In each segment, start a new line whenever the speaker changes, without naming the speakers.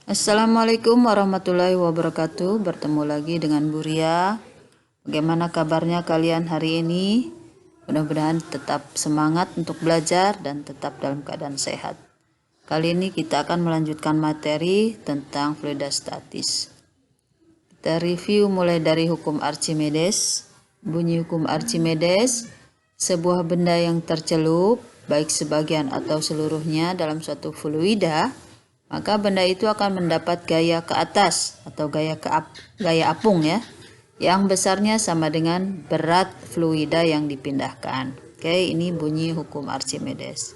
Assalamualaikum warahmatullahi wabarakatuh. Bertemu lagi dengan Bu Ria. Bagaimana kabarnya kalian hari ini? Mudah-mudahan tetap semangat untuk belajar dan tetap dalam keadaan sehat. Kali ini kita akan melanjutkan materi tentang fluidostatis. Kita review mulai dari hukum Archimedes. Bunyi hukum Archimedes, sebuah benda yang tercelup, baik sebagian atau seluruhnya dalam suatu fluida, maka benda itu akan mendapat gaya ke atas atau gaya apung ya, yang besarnya sama dengan berat fluida yang dipindahkan. Oke, ini bunyi hukum Archimedes.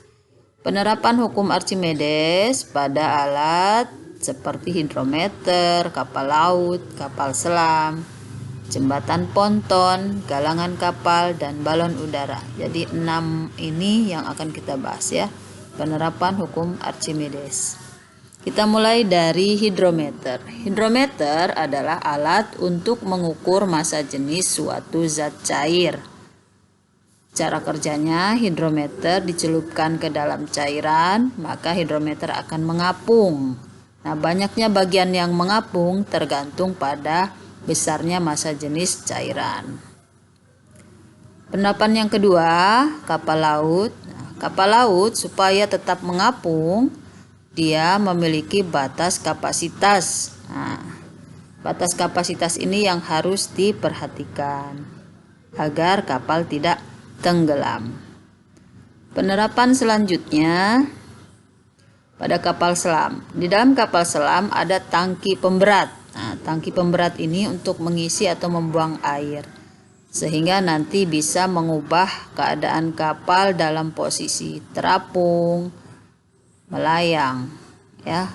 Penerapan hukum Archimedes pada alat seperti hidrometer, kapal laut, kapal selam, jembatan ponton, galangan kapal, dan balon udara. Jadi 6 ini yang akan kita bahas ya, penerapan hukum Archimedes. Kita mulai dari hidrometer. Hidrometer adalah alat untuk mengukur massa jenis suatu zat cair. Cara kerjanya, hidrometer dicelupkan ke dalam cairan, maka hidrometer akan mengapung. Nah, banyaknya bagian yang mengapung tergantung pada besarnya massa jenis cairan. Penerapan yang kedua, kapal laut. Nah, kapal laut supaya tetap mengapung, dia memiliki batas kapasitas. Nah, batas kapasitas ini yang harus diperhatikan agar kapal tidak tenggelam. Penerapan selanjutnya pada kapal selam. Di dalam kapal selam ada tangki pemberat. Nah, tangki pemberat ini untuk mengisi atau membuang air, sehingga nanti bisa mengubah keadaan kapal dalam posisi terapung, melayang ya.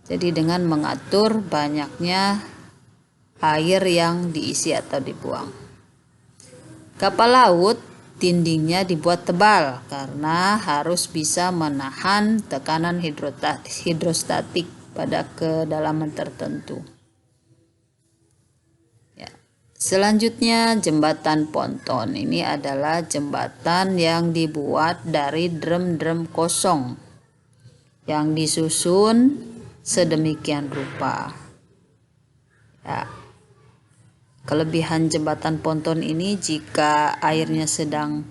Jadi dengan mengatur banyaknya air yang diisi atau dibuang. Kapal laut dindingnya dibuat tebal karena harus bisa menahan tekanan hidrostatik pada kedalaman tertentu. Ya. Selanjutnya jembatan ponton. Ini adalah jembatan yang dibuat dari drum-drum kosong yang disusun sedemikian rupa. Ya. Kelebihan jembatan ponton ini, jika airnya sedang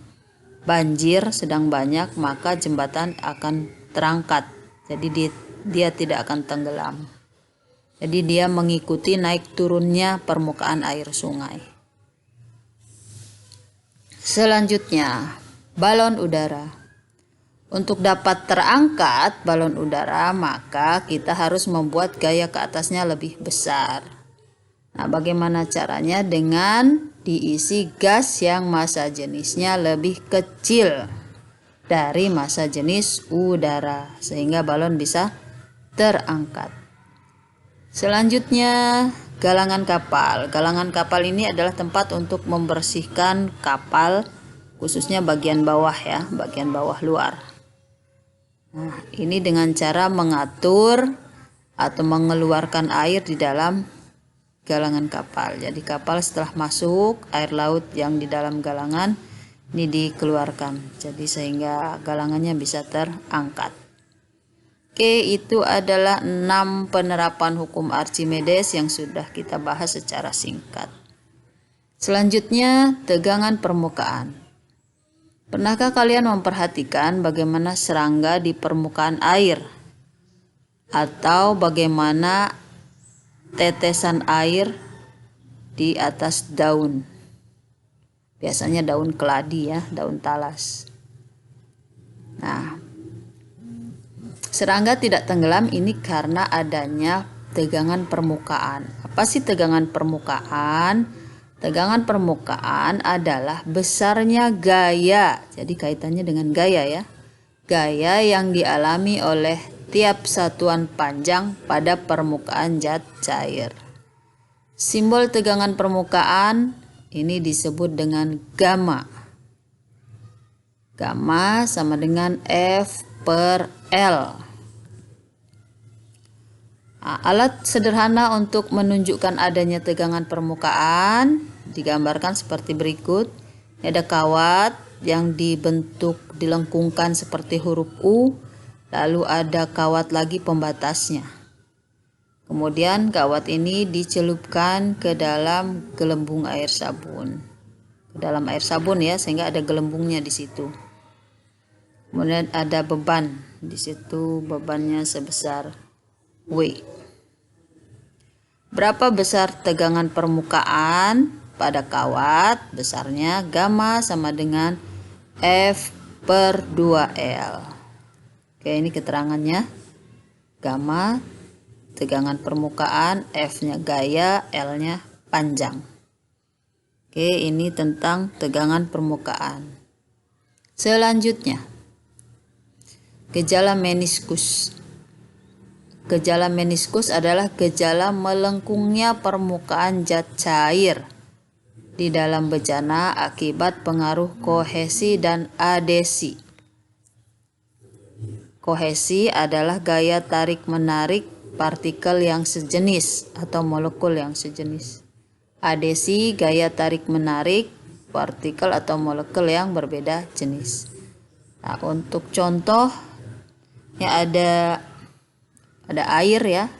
banjir, sedang banyak, maka jembatan akan terangkat. Jadi dia tidak akan tenggelam. Jadi dia mengikuti naik turunnya permukaan air sungai. Selanjutnya, balon udara. Untuk dapat terangkat balon udara, maka kita harus membuat gaya ke atasnya lebih besar. Nah, bagaimana caranya? Dengan diisi gas yang massa jenisnya lebih kecil dari massa jenis udara, sehingga balon bisa terangkat. Selanjutnya, galangan kapal. Galangan kapal ini adalah tempat untuk membersihkan kapal, khususnya bagian bawah ya, bagian bawah luar. Nah, ini dengan cara mengatur atau mengeluarkan air di dalam galangan kapal. Jadi kapal setelah masuk, air laut yang di dalam galangan ini dikeluarkan. Jadi sehingga galangannya bisa terangkat. Oke, itu adalah 6 penerapan hukum Archimedes yang sudah kita bahas secara singkat. Selanjutnya, tegangan permukaan. Pernahkah kalian memperhatikan bagaimana serangga di permukaan air? Atau bagaimana tetesan air di atas daun? Biasanya daun keladi ya, daun talas. Nah, serangga tidak tenggelam ini karena adanya tegangan permukaan. Apa sih tegangan permukaan? Tegangan permukaan adalah besarnya gaya. Jadi kaitannya dengan gaya ya. Gaya yang dialami oleh tiap satuan panjang pada permukaan zat cair. Simbol tegangan permukaan ini disebut dengan gamma. Gamma sama dengan F/L. Nah, alat sederhana untuk menunjukkan adanya tegangan permukaan digambarkan seperti berikut. Ini ada kawat yang dibentuk dilengkungkan seperti huruf U, lalu ada kawat lagi pembatasnya. Kemudian kawat ini dicelupkan ke dalam gelembung air sabun. Ke dalam air sabun ya, sehingga ada gelembungnya di situ. Kemudian ada beban di situ, bebannya sebesar W. Berapa besar tegangan permukaan pada kawat? Besarnya gamma sama dengan F per 2L. Oke, ini keterangannya. Gamma tegangan permukaan, F-nya gaya, L-nya panjang. Oke, ini tentang tegangan permukaan. Selanjutnya, gejala meniskus. Gejala meniskus adalah gejala melengkungnya permukaan zat cair di dalam bejana akibat pengaruh kohesi dan adesi. Kohesi adalah gaya tarik-menarik partikel yang sejenis atau molekul yang sejenis. Adesi gaya tarik-menarik partikel atau molekul yang berbeda jenis. Nah, untuk contoh ya ada air ya.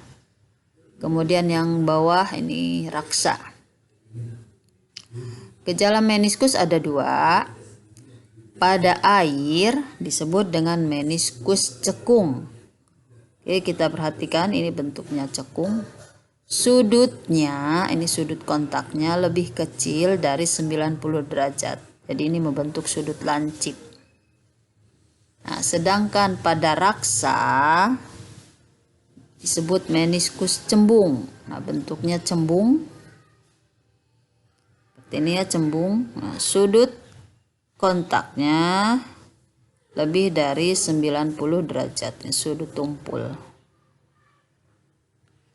Kemudian yang bawah ini raksa. Gejala meniskus ada 2. Pada air disebut dengan meniskus cekung. Oke, kita perhatikan ini bentuknya cekung. Sudutnya, ini sudut kontaknya lebih kecil dari 90 derajat. Jadi ini membentuk sudut lancip. Nah, sedangkan pada raksa disebut meniskus cembung. Nah, bentuknya cembung. Seperti ini ya, cembung. Nah, sudut kontaknya lebih dari 90 derajat, sudut tumpul.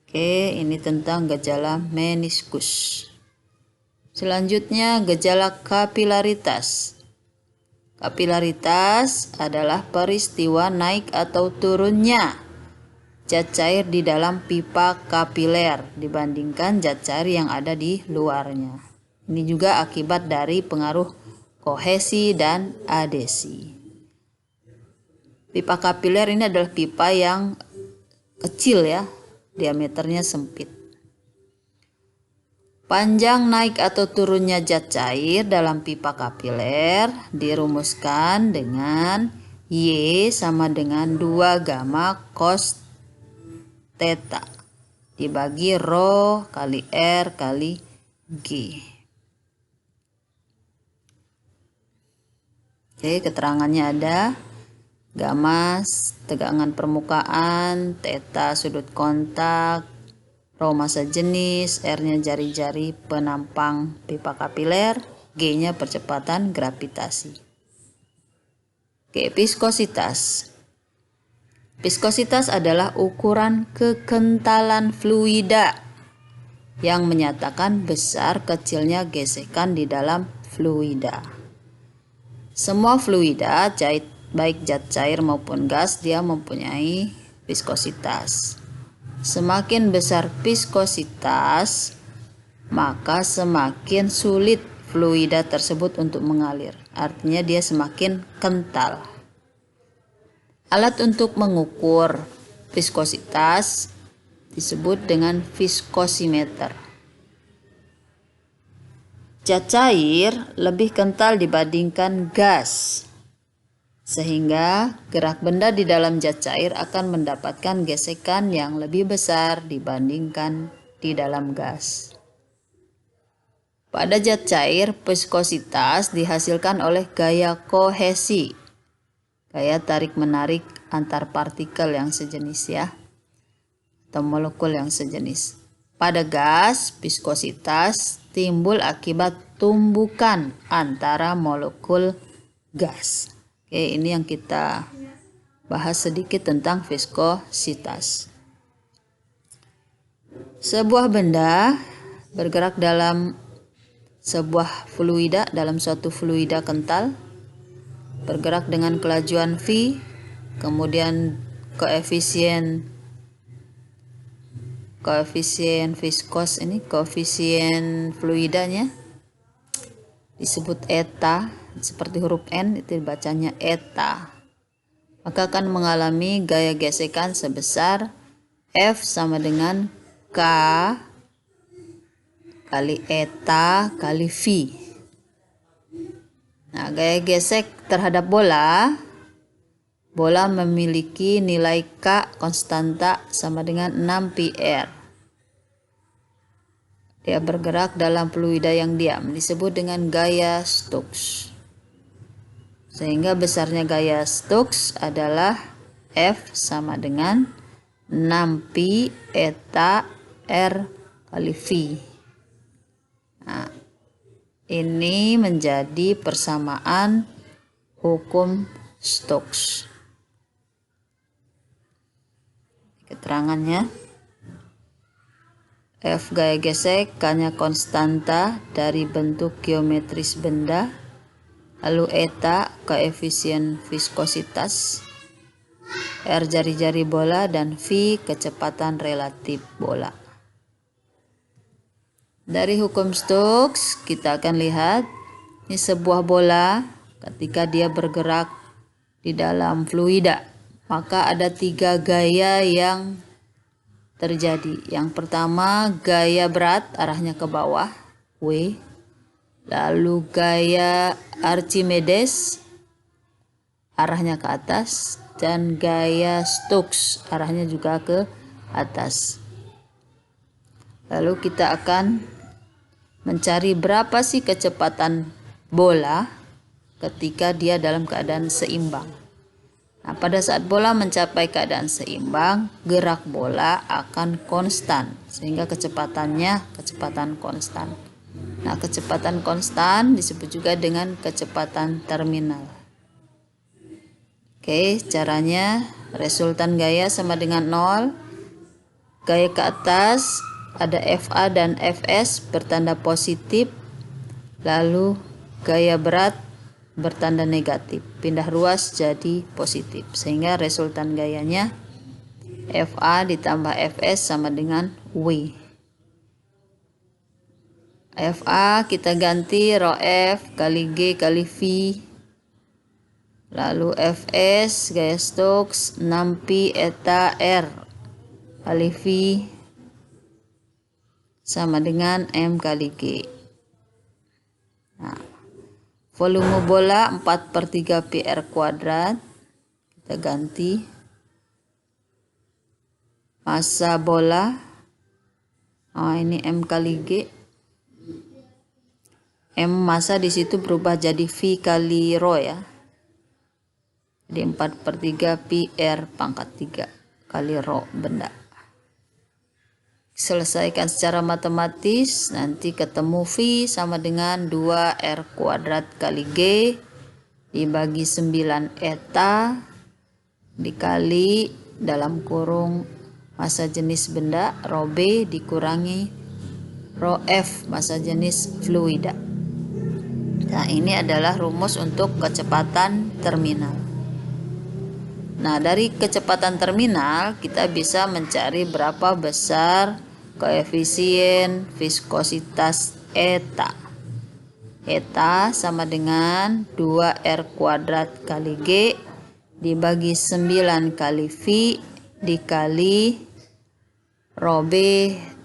Oke, ini tentang gejala meniskus. Selanjutnya gejala kapilaritas. Kapilaritas adalah peristiwa naik atau turunnya zat cair di dalam pipa kapiler dibandingkan zat cair yang ada di luarnya. Ini juga akibat dari pengaruh kohesi dan adesi. Pipa kapiler ini adalah pipa yang kecil ya, diameternya sempit. Panjang naik atau turunnya zat cair dalam pipa kapiler dirumuskan dengan Y sama dengan 2 gamma cos theta dibagi rho kali R kali G. Oke, keterangannya ada gamma tegangan permukaan, theta sudut kontak, rho massa jenis, R-nya jari-jari penampang pipa kapiler, G-nya percepatan gravitasi. Oke, viskositas. Viskositas adalah ukuran kekentalan fluida yang menyatakan besar kecilnya gesekan di dalam fluida. Semua fluida, baik zat cair maupun gas, dia mempunyai viskositas. Semakin besar viskositas, maka semakin sulit fluida tersebut untuk mengalir. Artinya dia semakin kental. Alat untuk mengukur viskositas disebut dengan viskosimeter. Zat cair lebih kental dibandingkan gas, sehingga gerak benda di dalam zat cair akan mendapatkan gesekan yang lebih besar dibandingkan di dalam gas. Pada zat cair, viskositas dihasilkan oleh gaya kohesi, gaya tarik-menarik antar partikel yang sejenis ya, atau molekul yang sejenis. Pada gas, viskositas timbul akibat tumbukan antara molekul gas. Oke, ini yang kita bahas sedikit tentang viskositas. Sebuah benda bergerak dalam sebuah fluida, dalam suatu fluida kental, bergerak dengan kelajuan V, kemudian koefisien viskos ini, koefisien fluidanya disebut eta, seperti huruf N itu dibacanya eta. Maka akan mengalami gaya gesekan sebesar F sama dengan K kali eta kali V. Nah, gaya gesek terhadap bola memiliki nilai K konstanta sama dengan 6 PR. Dia bergerak dalam fluida yang diam, disebut dengan gaya Stokes. Sehingga besarnya gaya Stokes adalah F sama dengan 6pi eta R kali V. Nah, ini menjadi persamaan hukum Stokes. Keterangannya, F gaya gesek, K-nya konstanta dari bentuk geometris benda, lalu eta koefisien viskositas, R jari-jari bola, dan V kecepatan relatif bola. Dari hukum Stokes kita akan lihat ini sebuah bola ketika dia bergerak di dalam fluida, maka ada 3 gaya yang terjadi. Yang pertama, gaya berat arahnya ke bawah, W. Lalu gaya Archimedes arahnya ke atas, dan gaya Stokes arahnya juga ke atas. Lalu kita akan mencari berapa sih kecepatan bola ketika dia dalam keadaan seimbang. Nah, pada saat bola mencapai keadaan seimbang, gerak bola akan konstan, sehingga kecepatannya kecepatan konstan. Nah, kecepatan konstan disebut juga dengan kecepatan terminal. Oke, caranya resultan gaya sama dengan 0. Gaya ke atas ada FA dan FS bertanda positif, lalu gaya berat bertanda negatif, pindah ruas jadi positif, sehingga resultan gayanya FA ditambah FS sama dengan W. FA kita ganti rho F kali G kali V, lalu FS gaya Stokes 6pi eta R kali V sama dengan M kali G. Nah, volume bola 4/3 PR kuadrat, kita ganti. Massa bola, ini M kali G. M massa di situ berubah jadi V kali rho ya. Jadi 4/3 PR pangkat 3 kali rho benda. Selesaikan secara matematis, nanti ketemu V sama dengan 2R kuadrat kali G dibagi 9 eta dikali dalam kurung massa jenis benda rho B dikurangi rho F massa jenis fluida. Nah, ini adalah rumus untuk kecepatan terminal. Nah, dari kecepatan terminal kita bisa mencari berapa besar koefisien viskositas eta. Eta sama dengan 2R kuadrat kali G dibagi 9 kali V dikali rho B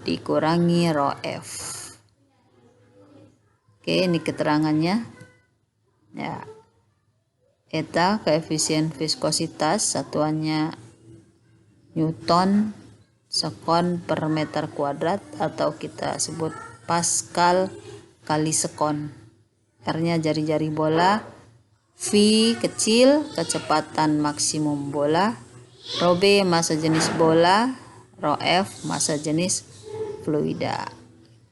dikurangi rho F. Oke, ini keterangannya. Ya. Eta koefisien viskositas, satuannya Newton sekon per meter kuadrat, atau kita sebut Pascal kali sekon. R-nya jari-jari bola, V kecil kecepatan maksimum bola, rho B massa jenis bola, rho F massa jenis fluida.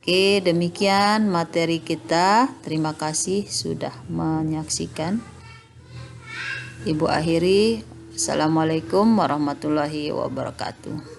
Oke, demikian materi kita. Terima kasih sudah menyaksikan. Ibu akhiri, Assalamualaikum warahmatullahi wabarakatuh.